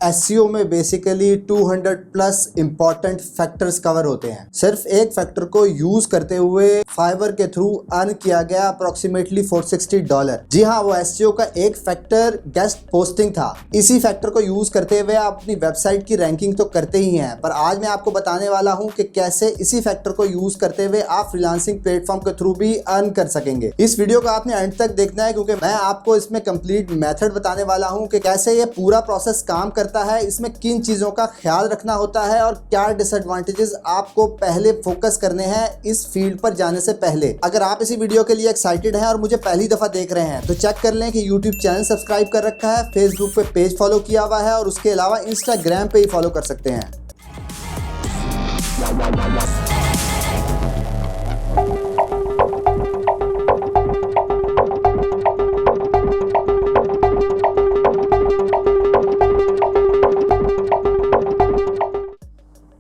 SEO में basically 200 plus important factors cover होते हैं। सिर्फ एक फैक्टर को यूज करते हुए फाइवर के थ्रू अर्न किया गया अप्रोक्सीमेटली $460। जी हाँ, वो एसईओ का एक फैक्टर गेस्ट पोस्टिंग था। इसी फैक्टर को यूज करते हुए आप अपनी वेबसाइट की रैंकिंग तो करते ही हैं, पर आज मैं आपको बताने वाला हूं कि कैसे इसी फैक्टर को यूज करते हुए आप फ्रीलांसिंग प्लेटफॉर्म के थ्रू भी अर्न कर सकेंगे। इस वीडियो को आपने अंत तक देखना है, क्योंकि मैं आपको इसमें कंप्लीट मेथड बताने वाला हूं कि कैसे ये पूरा प्रोसेस काम करता है, इसमें किन चीजों का ख्याल रखना होता है और क्या डिसएडवांटेजेस आपको पहले फोकस करने हैं इस फील्ड पर जाने से पहले। अगर आप इसी वीडियो के लिए एक्साइटेड हैं और मुझे पहली दफा देख रहे हैं तो चेक कर लें कि यूट्यूब चैनल सब्सक्राइब कर रखा है, फेसबुक पे पेज फॉलो किया हुआ है और उसके अलावा इंस्टाग्राम पे ही फॉलो कर सकते हैं।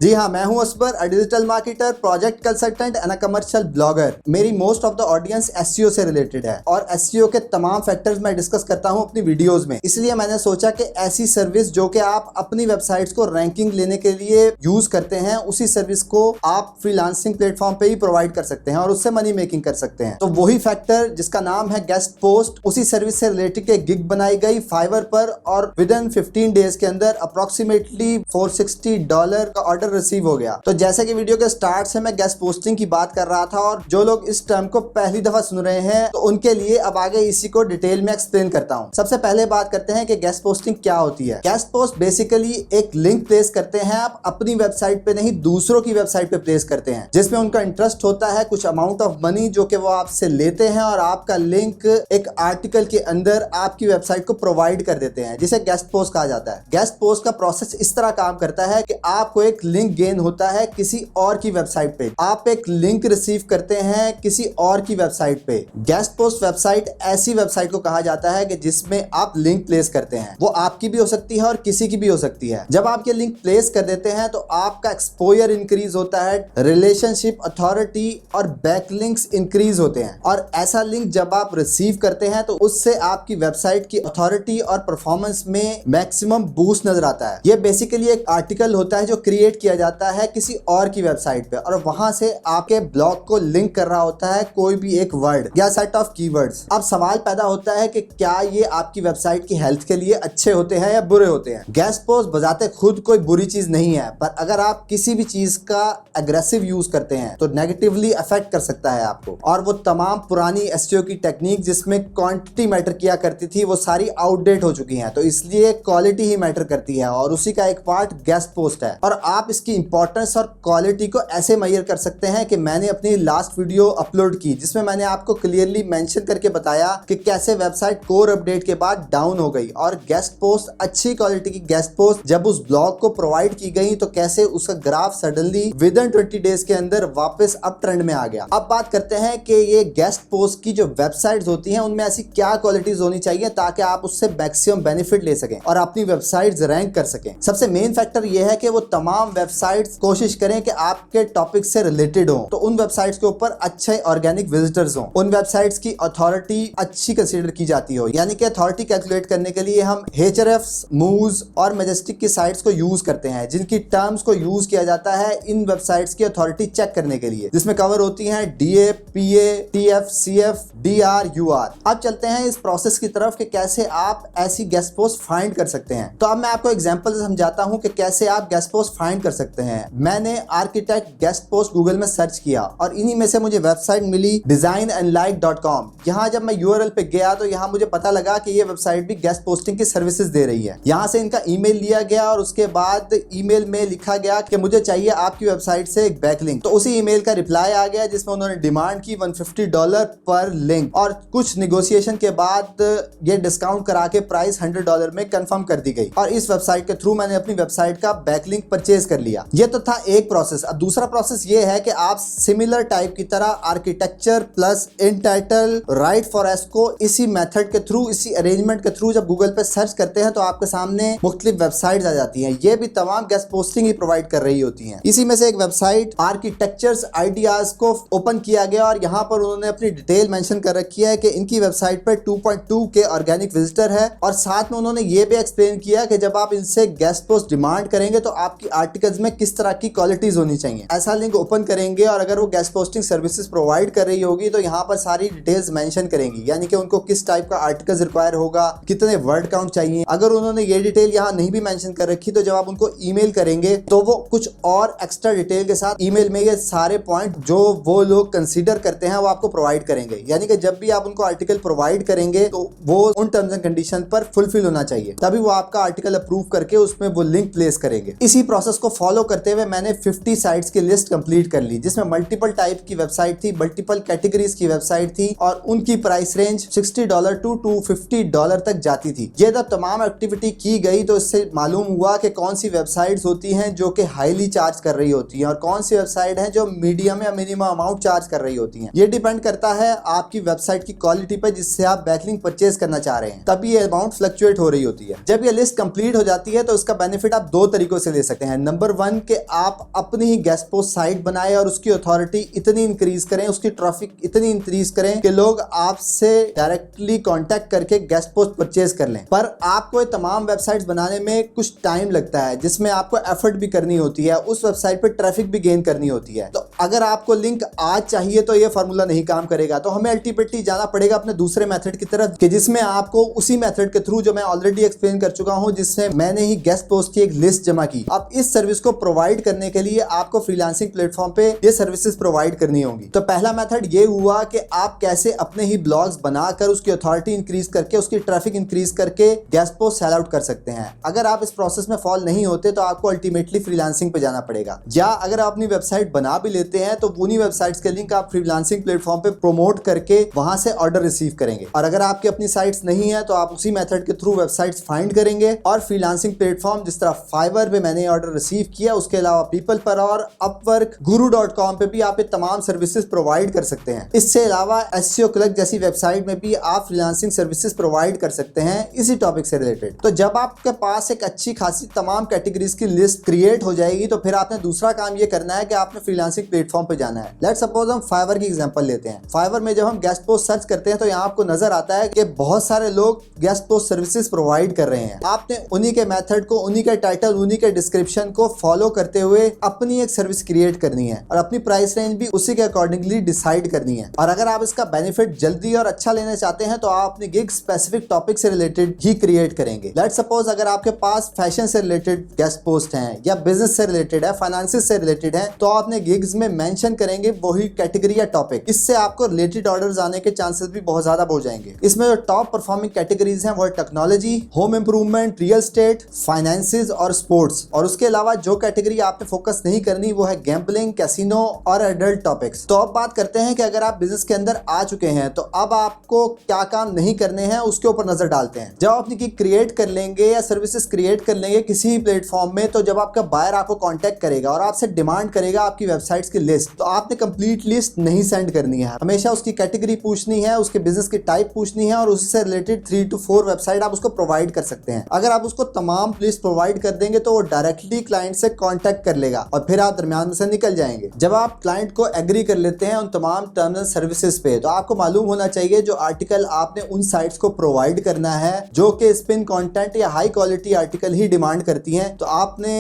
जी हाँ, मैं हूं Asbar, a digital marketer, project consultant and a commercial blogger. मेरी most of the audience SEO से रिलेटेड है और एसईओ के तमाम फैक्टर्स मैं डिस्कस करता हूं अपनी वीडियोस में। इसलिए मैंने सोचा कि ऐसी सर्विस जो कि आप अपनी वेबसाइट्स को रैंकिंग लेने के लिए यूज करते हैं, उसी सर्विस को आप फ्रीलांसिंग प्लेटफॉर्म पे ही प्रोवाइड कर सकते हैं और उससे मनी मेकिंग कर सकते हैं। तो वही फैक्टर जिसका नाम है गेस्ट पोस्ट, उसी सर्विस से रिलेटेड एक गिग बनाई गई फाइवर पर और विद इन 15 डेज के अंदर अप्रोक्सीमेटली $460 का ऑर्डर रिसीव हो गया। तो जैसे कि वीडियो के स्टार्ट से मैं गेस्ट पोस्टिंग की बात कर रहा था और जो लोग इस टर्म को पहली दफा सुन रहे हैं तो उनके लिए अब आगे इसी को डिटेल में एक्सप्लेन करता हूं। सबसे पहले बात करते हैं कि गेस्ट पोस्टिंग क्या होती है। गेस्ट पोस्ट बेसिकली एक लिंक प्लेस करते हैं आप अपनी वेबसाइट पे नहीं, दूसरों की वेबसाइट पे प्लेस करते हैं, जिसमें उनका इंटरेस्ट होता है कुछ अमाउंट ऑफ मनी जो कि वो आपसे लेते हैं और आपका लिंक एक आर्टिकल के अंदर आपकी वेबसाइट को प्रोवाइड कर देते हैं, जिसे गेस्ट पोस्ट कहा जाता है। गेस्ट पोस्ट का प्रोसेस इस तरह काम करता है कि आपको एक लिंक गेन होता है किसी और की वेबसाइट पे, आप एक लिंक रिसीव करते हैं किसी और की वेबसाइट पे। गेस्ट पोस्ट वेबसाइट ऐसी वेबसाइट को कहा जाता है कि जिसमें आप लिंक प्लेस करते हैं, वो आपकी भी हो सकती है और किसी की भी हो सकती है। जब आप ये लिंक प्लेस कर देते हैं तो आपका एक्सपोजर इंक्रीज होता है, रिलेशनशिप, अथॉरिटी और बैकलिंक्स इंक्रीज होते हैं। और ऐसा लिंक जब आप रिसीव करते हैं तो उससे आपकी वेबसाइट की अथॉरिटी और परफॉर्मेंस में मैक्सिमम बूस्ट नजर आता है। ये बेसिकली एक आर्टिकल होता है जो क्रिएट किया जाता है किसी और की वेबसाइट पे और वहां से आपके ब्लॉग को लिंक कर रहा होता है कोई भी एक वर्ड या सेट ऑफ कीवर्ड्स। अब सवाल पैदा होता है कि क्या ये आपकी वेबसाइट की हेल्थ के लिए अच्छे होते हैं या बुरे होते हैं। गेस्ट पोस्ट बजाते खुद कोई बुरी चीज नहीं है, पर अगर आप किसी भी चीज का एग्रेसिव यूज करते हैं तो नेगेटिवली अफेक्ट कर सकता है आपको। और वो तमाम पुरानी एसईओ की टेक्निक जिसमें क्वांटिटी मैटर किया करती थी वो सारी आउटडेट हो चुकी हैं, तो इसलिए क्वालिटी ही मैटर करती है और उसी का एक पार्ट गेस्ट पोस्ट है। और आप इसकी इंपॉर्टेंस और क्वालिटी को ऐसे मेजर कर सकते हैं कि मैंने अपनी लास्ट वीडियो अपलोड की जिसमें मैंने आपको क्लियरली मेंशन करके बताया कि कैसे वेबसाइट कोर अपडेट के बाद डाउन हो गई और गेस्ट पोस्ट, अच्छी क्वालिटी की गेस्ट पोस्ट जब उस ब्लॉग को प्रोवाइड की गई तो कैसे उसका graph suddenly with in 20 days के अंदर वापस अप ट्रेंड में आ गया। अब बात करते हैं कि ये गेस्ट पोस्ट की जो वेबसाइट्स होती हैं उनमें ऐसी क्या क्वालिटीज होनी चाहिए ताकि आप उससे मैक्सिमम बेनिफिट ले सकें और अपनी वेबसाइट्स रैंक कर सकें। सबसे मेन फैक्टर यह है कि वो तमाम वेबसाइट्स कोशिश करें कि आपके टॉपिक से रिलेटेड हो, तो उन वेबसाइट्स के ऊपर अच्छे ऑर्गेनिक विजिटर्स हो, उन वेबसाइट्स की अथॉरिटी अच्छी कंसीडर की जाती हो। यानी कि अथॉरिटी कैलकुलेट करने के लिए हम एचआरएफ्स, मूव्स और मैजेस्टिक की साइट्स को यूज करते हैं, जिनकी टर्म्स को यूज किया जाता है इन वेबसाइट्स की अथॉरिटी चेक करने के लिए, जिसमें कवर होती हैं डीए, पीए, टीएफ, सीएफ, डीआर, यूआर। अब चलते हैं इस प्रोसेस की तरफ कि कैसे आप ऐसी गेस्ट पोस्ट फाइंड कर सकते हैं। तो अब मैं आपको एग्जांपल से समझाता हूं कि कैसे आप गेस्ट पोस्ट फाइंड कर सकते हैं। मैंने आर्किटेक्ट गेस्ट पोस्ट गूगल में सर्च किया और इन्हीं में से मुझे वेबसाइट मिली designandlike.com। यहाँ जब मैं यूआरएल पे गया तो यहाँ मुझे पता लगा कि ये वेबसाइट भी गेस्ट पोस्टिंग की सर्विसेज दे रही है। यहाँ से इनका ईमेल लिया गया और उसके बाद ईमेल में लिखा गया कि मुझे चाहिए आपकी वेबसाइट से एक बैकलिंक। तो उसी ईमेल का रिप्लाई आ गया जिसमें उन्होंने डिमांड की $150 पर लिंक और कुछ निगोशिएशन के बाद ये डिस्काउंट करा के प्राइस $100 में कंफर्म कर दी गई और इस वेबसाइट के थ्रू मैंने अपनी वेबसाइट का बैकलिंक परचेज कर कर लिया। ये तो था एक प्रोसेस। अब दूसरा प्रोसेस ये है कि आप सिमिलर टाइप की तरह architecture plus in title right for S को इसी मेथड के थ्रू, इसी अरेंजमेंट के थ्रू जब गूगल पे सर्च करते हैं तो आपके सामने मुख्तलिफ वेबसाइट्स आ जाती हैं। ये भी तमाम गेस्ट पोस्टिंग ही प्रोवाइड कर रही होती हैं। इसी में से एक वेबसाइट आर्किटेक्चर्स आइडियाज को ओपन किया गया और यहाँ पर उन्होंने अपनी डिटेल मेंशन कर रखी है कि इनकी वेबसाइट पर 2.2 के ऑर्गेनिक विजिटर है और साथ में उन्होंने ये भी एक्सप्लेन किया कि जब आप इनसे गेस्ट पोस्ट डिमांड करेंगे तो आपकी आर्टिकल्स में किस तरह की क्वालिटीज होनी चाहिए। ऐसा लिंक ओपन करेंगे और अगर वो गेस्ट पोस्टिंग सर्विसेज प्रोवाइड कर रही होगी तो यहाँ पर सारी डिटेल्स मेंशन करेंगी, यानी कि उनको किस टाइप का आर्टिकल्स रिक्वायर होगा, कितने वर्ड काउंट चाहिए। अगर उन्होंने ये डिटेल यहाँ नहीं भी मेंशन कर रखी तो जब आप उनको ईमेल करेंगे तो वो कुछ और एक्स्ट्रा डिटेल के साथ ईमेल में ये सारे पॉइंट जो वो लोग कंसीडर करते हैं वो आपको प्रोवाइड करेंगे। यानी कि जब भी आप उनको आर्टिकल प्रोवाइड करेंगे तो वो उन टर्म्स एंड कंडीशन पर फुलफिल होना चाहिए, तभी वो आपका आर्टिकल अप्रूव करके उसमें वो लिंक प्लेस करेंगे। इसी प्रोसेस को फॉलो करते हुए मैंने 50 साइट्स की लिस्ट कंप्लीट कर ली, जिसमें मल्टीपल टाइप की वेबसाइट थी, मल्टीपल कैटेगरीज की वेबसाइट थी और उनकी प्राइस रेंज $60 टू $250 तक जाती थी। ये जब तमाम एक्टिविटी की गई तो इससे मालूम हुआ कि कौन सी वेबसाइट्स होती हैं जो कि हाईली चार्ज कर रही होती हैं और कौन सी वेबसाइट हैं जो मीडियम या मिनिमम अमाउंट चार्ज कर रही होती हैं। ये डिपेंड करता है आपकी वेबसाइट की क्वालिटी पर जिससे आप बैकलिंक परचेज करना चाह रहे हैं, तभी ये अमाउंट फ्लक्चुएट हो रही होती है। जब ये लिस्ट कंप्लीट हो जाती है तो इसका बेनिफिट आप दो तरीकों से ले सकते हैं। नंबर 1 कि आप अपनी ही गेस्ट पोस्ट साइट बनाएं और उसकी अथॉरिटी इतनी इंक्रीज करें, उसकी ट्रैफिक इतनी इंक्रीज करें कि लोग आपसे डायरेक्टली कांटेक्ट करके गेस्ट पोस्ट परचेज कर लें। पर आपको तमाम वेबसाइट्स बनाने में कुछ टाइम लगता है, जिसमें आपको एफर्ट भी करनी होती है, उस वेबसाइट पर ट्रैफिक भी गेन करनी होती है। तो अगर आपको लिंक आज चाहिए तो ये फार्मूला नहीं काम करेगा, तो हमें अल्टीमेटली जाना पड़ेगा अपने दूसरे मेथड की तरफ कि जिसमें आपको उसी मेथड के थ्रू जो मैं ऑलरेडी एक्सप्लेन कर चुका हूं, जिससे मैंने ही गेस्ट पोस्ट की एक लिस्ट जमा की। अब इस सर्विस को प्रोवाइड करने के लिए आपको फ्रीलांसिंग प्लेटफॉर्म पे ये सर्विसेज प्रोवाइड करनी होंगी। तो पहला मेथड ये हुआ कि आप कैसे अपने ही ब्लॉग्स बनाकर उसकी अथॉरिटी इंक्रीज करके, उसकी ट्रैफिक इंक्रीज करके गेस्ट पोस्ट सेल आउट कर सकते हैं। अगर आप इस प्रोसेस में फॉल नहीं होते तो आपको अल्टीमेटली फ्रीलांसिंग पे जाना पड़ेगा, या अगर आप अपनी वेबसाइट बना भी लेते हैं तो उन्हीं वेबसाइट्स के लिंक आप फ्रीलांसिंग प्लेटफॉर्म पे प्रमोट करके वहां से ऑर्डर रिसीव करेंगे। और अगर आपकी अपनी साइट्स नहीं है तो आप उसी मेथड के थ्रू वेबसाइट्स फाइंड करेंगे और फ्रीलांसिंग प्लेटफॉर्म जिस तरह फाइवर पे मैंने ऑर्डर रिसीव किया, उसके अलावा पीपल पर और अपवर्क, guru.com पे भी आप ये तमाम सर्विसेज प्रोवाइड कर सकते हैं। इससे अलावा SEO क्लर्क जैसी वेबसाइट में भी आप फ्रीलांसिंग सर्विसेज प्रोवाइड कर सकते हैं इसी टॉपिक से रिलेटेड। तो जब आपके पास एक अच्छी खासी तमाम कैटेगरीज की लिस्ट क्रिएट हो जाएगी तो फिर आपने दूसरा काम ये करना है कि आपने फ्रीलांसिंग प्लेटफॉर्म पे जाना है। लेट्स सपोज हम फाइवर की एग्जांपल लेते हैं। फाइवर में जब हम गेस्ट पोस्ट सर्च करते हैं तो यहाँ आपको नजर आता है कि बहुत सारे लोग गेस्ट पोस्ट सर्विसेज प्रोवाइड कर रहे हैं। आपने उन्हीं के मेथड को, उन्हीं के टाइटल, उन्हीं के डिस्क्रिप्शन को फॉलो करते हुए अपनी एक सर्विस क्रिएट करनी है और अपनी प्राइस रेंज भी उसी के अकॉर्डिंगली डिसाइड करनी है। और अगर आप इसका बेनिफिट जल्दी और अच्छा लेना चाहते हैं तो आप अपनी गिग स्पेसिफिक टॉपिक से रिलेटेड ही क्रिएट करेंगे। लेट्स सपोज अगर आपके पास फैशन से रिलेटेड गेस्ट पोस्ट हैं या बिजनेस से रिलेटेड है, फाइनेंस से रिलेटेड है, तो आप अपने गिग्स में मेंशन करेंगे वही कैटेगरी या टॉपिक। इससे आपको रिलेटेड ऑर्डर्स आने के चांसेस भी बहुत ज्यादा बढ़ जाएंगे। इसमें जो टॉप परफॉर्मिंग कैटेगरीज हैं वो है technology, home improvement, real estate, finances और स्पोर्ट्स। और उसके अलावा जो कैटेगरी आपने फोकस नहीं करनी वो है गैम्बलिंग, कैसीनो और एडल्ट टॉपिक्स। तो अब बात करते हैं कि अगर आप बिजनेस के अंदर आ चुके हैं तो अब आपको क्या काम नहीं करने हैं उसके ऊपर नजर डालते हैं। जब आप अपनी गिग क्रिएट कर लेंगे या सर्विसेज क्रिएट कर लेंगे किसी प्लेटफॉर्म में, तो जब आपका बायर आपको कांटेक्ट करेगा और आपसे डिमांड करेगा आपकी वेबसाइट्स की लिस्ट, तो आपने कंप्लीट लिस्ट नहीं सेंड करनी है। हमेशा उसकी कैटेगरी पूछनी है, उसके बिजनेस की टाइप पूछनी है और उससे रिलेटेड 3 to 4 वेबसाइट आप उसको प्रोवाइड कर सकते हैं। अगर आप उसको तमाम लिस्ट प्रोवाइड कर देंगे तो वो डायरेक्टली क्लाइंट से कांटेक्ट कर लेगा और फिर आप दरमियान में से निकल जाएंगे। जब आप क्लाइंट को एग्री कर लेते हैं उन तमाम टर्म्स एंड सर्विसेज पे, तो आपको मालूम होना चाहिए जो आर्टिकल आपने उन साइट्स को प्रोवाइड करना है जो कि स्पिन कंटेंट या हाई क्वालिटी आर्टिकल ही डिमांड करती हैं, तो आपने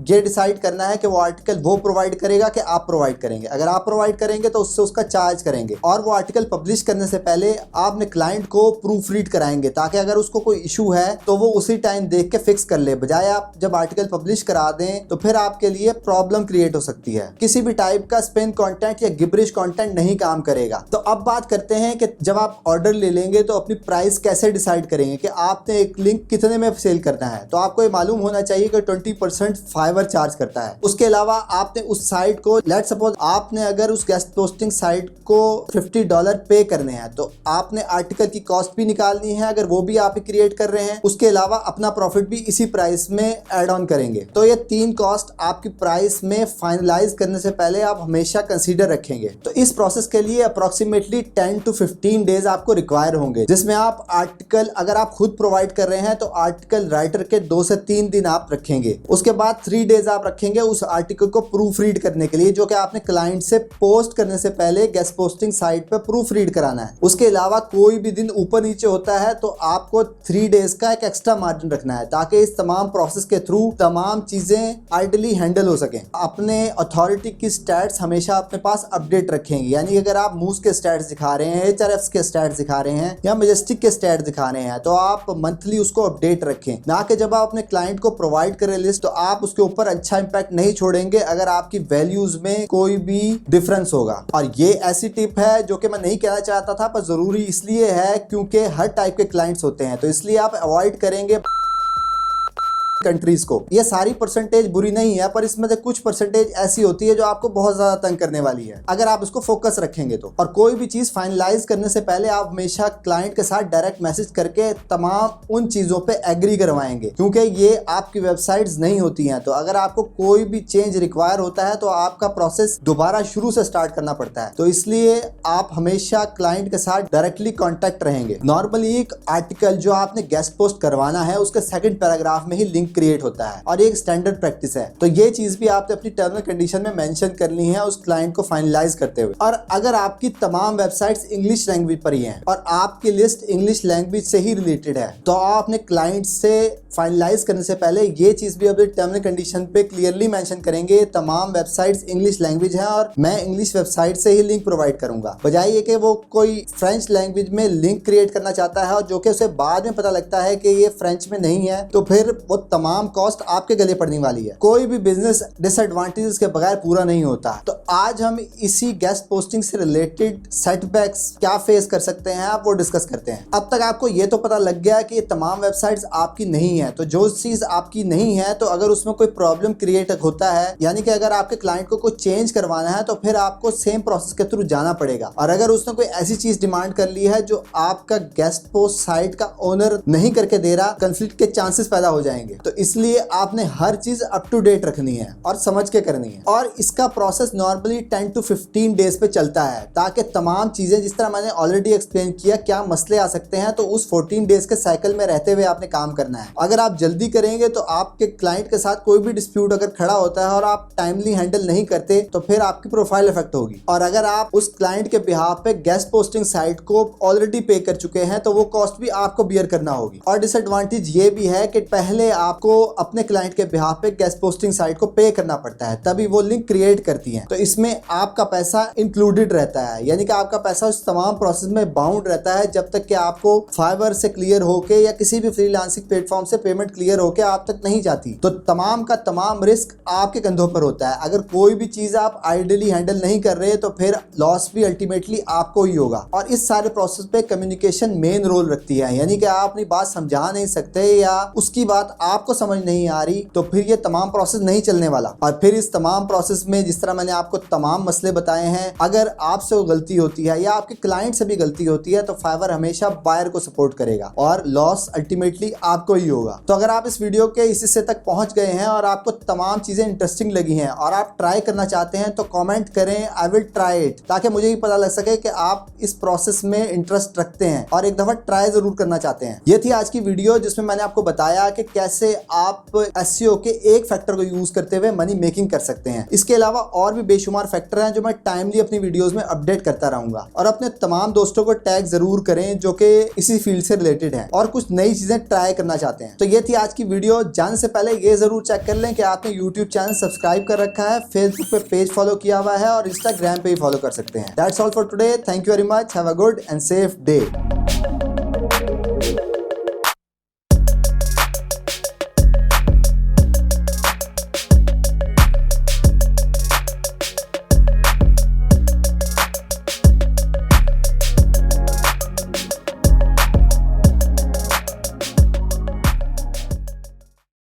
ये डिसाइड करना है कि वो आर्टिकल वो प्रोवाइड करेगा कि आप प्रोवाइड करेंगे। अगर आप प्रोवाइड करेंगे तो उससे उसका चार्ज करेंगे और वो आर्टिकल पब्लिश करने से पहले आपने क्लाइंट को प्रूफ रीड कराएंगे ताकि अगर उसको कोई इशू है तो वो उसी टाइम देख के फिक्स कर ले, बजाय आप जब आर्टिकल पब्लिश करा दें तो फिर आपके लिए प्रॉब्लम क्रिएट हो सकती है। किसी भी टाइप का स्पिन कंटेंट या गिबरिश कंटेंट नहीं काम करेगा। तो अब बात करते हैं कि जब आप ऑर्डर ले लेंगे तो अपनी प्राइस कैसे डिसाइड करेंगे कि आपने एक लिंक कितने में सेल करना है। तो आपको ये मालूम होना चाहिए कि 20% फाइवर चार्ज करता है। उसके अलावा आपने उस साइट को, लेट्स सपोज आपने अगर उस गेस्ट पोस्टिंग साइट को $50 पे करने हैं तो आपने आर्टिकल की कॉस्ट भी निकालनी है, अगर वो भी आप क्रिएट कर रहे हैं। उसके अलावा अपना प्रॉफिट भी इसी प्राइस में ऐड ऑन करेंगे। तो ये 3 बिलिंग कॉस्ट आपकी प्राइस में फाइनलाइज करने से पहले आप हमेशा कंसीडर रखेंगे। तो इस प्रोसेस के लिए अप्रोक्सीमेटली 10 to 15 डेज आपको रिक्वायर होंगे, जिसमें आप आर्टिकल अगर आप खुद प्रोवाइड कर रहे हैं तो आर्टिकल राइटर के 2 से 3 दिन आप रखेंगे। उसके बाद 3 डेज आप रखेंगे उस आर्टिकल को प्रूफ रीड करने के लिए, जो कि आपने क्लाइंट से पोस्ट करने से पहले गेस्ट पोस्टिंग साइट पे प्रूफ रीड कराना है। उसके अलावा कोई भी दिन ऊपर नीचे होता है तो आपको 3 डेज का एक एक्स्ट्रा मार्जिन रखना है, ताकि इस तमाम प्रोसेस के थ्रू तमाम चीजें आइडली हैंडल हो सकें। अपने अथॉरिटी की स्टैट्स हमेशा अपने पास अपडेट रखेंगे, यानी अगर आप मूस के स्टैट्स दिखा रहे हैं, HRFs के स्टैट्स दिखा रहे हैं या मजेस्टिक के स्टैट्स दिखा रहे हैं, तो आप मंथली उसको अपडेट रखें, ना कि जब आप अपने क्लाइंट को प्रोवाइड करें लिस्ट तो आप उसके ऊपर अच्छा इंपैक्ट नहीं छोड़ेंगे अगर आपकी वैल्यूज में कोई भी डिफरेंस होगा। और ये ऐसी टिप है जो कि मैं नहीं कहना चाहता था, पर जरूरी इसलिए है क्योंकि हर टाइप के क्लाइंट्स होते हैं, तो इसलिए आप अवॉइड करेंगे कंट्रीज को। ये सारी परसेंटेज बुरी नहीं है, पर इसमें से कुछ परसेंटेज ऐसी होती है जो आपको बहुत ज्यादा तंग करने वाली है अगर आप इसको फोकस रखेंगे तो। और कोई भी चीज फाइनलाइज करने से पहले आप हमेशा क्लाइंट के साथ डायरेक्ट मैसेज करके तमाम उन चीजों पे एग्री करवाएंगे, क्योंकि ये आपकी वेबसाइट्स नहीं होती हैं। तो अगर आपको कोई भी चेंज रिक्वायर होता है तो आपका प्रोसेस दोबारा शुरू से स्टार्ट करना पड़ता है, तो इसलिए आप हमेशा क्लाइंट के साथ डायरेक्टली कॉन्टेक्ट रहेंगे। नॉर्मली एक आर्टिकल जो आपने गेस्ट पोस्ट करवाना है उसके सेकंड पैराग्राफ में ही लिंक क्रिएट होता है और ये एक स्टैंडर्ड प्रैक्टिस है। तो ये चीज भी आपने अपनी टर्म एंड कंडीशन में मेंशन करनी है उस क्लाइंट को फाइनलाइज करते हुए। और अगर आपकी तमाम वेबसाइट्स इंग्लिश लैंग्वेज पर ही हैं और आपकी लिस्ट इंग्लिश लैंग्वेज से ही रिलेटेड है, तो आप अपने क्लाइंट से फाइनलाइज करने से पहले ये चीज भी अपने टर्म एंड कंडीशन पे क्लियरली मेंशन करेंगे, तमाम वेबसाइट्स इंग्लिश लैंग्वेज है और मैं इंग्लिश वेबसाइट से ही लिंक प्रोवाइड करूंगा, बजाय ये कि वो कोई फ्रेंच लैंग्वेज में लिंक क्रिएट करना चाहता है और जो कि उसे बाद में पता लगता है कि ये फ्रेंच में नहीं है, तो फिर वो तमाम कॉस्ट आपके गले पड़ने वाली है। कोई भी बिजनेस डिसएडवांटेजेस के बगैर पूरा नहीं होता। तो आज हम इसी गेस्ट पोस्टिंग से रिलेटेड सेटबैक्स क्या फेस कर सकते हैं आप वो डिस्कस करते हैं। अब तक आपको ये तो पता लग गया कि ये तमाम वेबसाइट्स आपकी नहीं है, तो जो चीज आपकी नहीं है तो अगर उसमें कोई प्रॉब्लम क्रिएट होता है, यानी कि अगर आपके क्लाइंट को कुछ चेंज करवाना है तो फिर आपको सेम प्रोसेस के थ्रू जाना पड़ेगा। और अगर उसने कोई ऐसी चीज डिमांड कर ली है जो आपका गेस्ट पोस्ट साइट का ओनर नहीं करके दे रहा, कंफ्लिक्ट के चांसेस पैदा हो जाएंगे। तो इसलिए आपने हर चीज अप टू डेट रखनी है और समझ के करनी है। और इसका प्रोसेस नॉर्मली 10 to 15 डेज पे चलता है, ताकि तमाम चीजें, जिस तरह मैंने ऑलरेडी एक्सप्लेन किया क्या मसले आ सकते हैं, तो उस 14 डेज के साइकिल में रहते हुए आपने काम करना है। अगर आप जल्दी करेंगे तो आपके क्लाइंट के साथ कोई भी डिस्प्यूट अगर खड़ा होता है और आप टाइमली हैंडल नहीं करते तो फिर आपकी प्रोफाइल इफेक्ट होगी। और अगर आप उस क्लाइंट के बिहाफ पे गेस्ट पोस्टिंग साइट को ऑलरेडी पे कर चुके हैं तो वो कॉस्ट भी आपको बियर करना होगी। और डिसएडवांटेज ये भी है कि पहले आपको अपने क्लाइंट के बिहाफ पे गेस्ट पोस्टिंग साइट को पे करना पड़ता है, तभी वो लिंक क्रिएट करती है। तो इसमें आपका पैसा इंक्लूडेड रहता है, यानी कि आपका पैसा उस तमाम प्रोसेस में बाउंड रहता है जब तक कि आपको फाइवर से क्लियर होके या किसी भी फ्रीलांसिंग प्लेटफॉर्म से पेमेंट क्लियर होके आप तक नहीं जाती। तो तमाम का तमाम रिस्क आपके कंधों पर होता है। अगर कोई भी चीज आप आइडियली हैंडल नहीं कर रहे तो फिर लॉस भी अल्टीमेटली आपको ही होगा। और इस सारे प्रोसेस पे कम्युनिकेशन मेन रोल रखती है, यानी कि आप अपनी बात समझा नहीं सकते या उसकी बात आपको समझ नहीं आ रही तो फिर ये तमाम प्रोसेस नहीं चलने वाला। और फिर इस तमाम प्रोसेस में जिस तरह मैंने आपको तमाम मसले बताए हैं, अगर आपसे वो गलती होती है या आपके क्लाइंट से भी गलती होती है तो फाइवर हमेशा बायर को सपोर्ट करेगा और लॉस अल्टीमेटली आपको ही होगा। तो अगर आप इस वीडियो के इस हिस्से तक पहुंच गए हैं और आपको तमाम चीजें इंटरेस्टिंग लगी हैं और आप ट्राई करना चाहते हैं तो कमेंट करें आई विल ट्राई इट, ताकि मुझे भी पता लग सके कि आप इस प्रोसेस में इंटरेस्ट रखते हैं और एक दफा ट्राई जरूर करना चाहते हैं। ये थी आज की वीडियो जिसमें मैंने आपको बताया कि कैसे आप एसईओ के एक फैक्टर को यूज करते हुए मनी मेकिंग कर सकते हैं। इसके अलावा और भी बेशुमार फैक्टर हैं जो मैं टाइमली अपनी वीडियोस में अपडेट करता रहूंगा। और अपने तमाम दोस्तों को टैग जरूर करें जो कि इसी फील्ड से रिलेटेड हैं और कुछ नई चीजें ट्राई करना चाहते हैं। तो ये थी आज की वीडियो। जाने से पहले ये जरूर चेक कर लें कि आपने यूट्यूब चैनल सब्सक्राइब कर रखा है, फेसबुक पे पेज फॉलो किया हुआ है और इंस्टाग्राम पे भी फॉलो कर सकते हैं। That's all for today. Thank you very much. Have a good and safe day.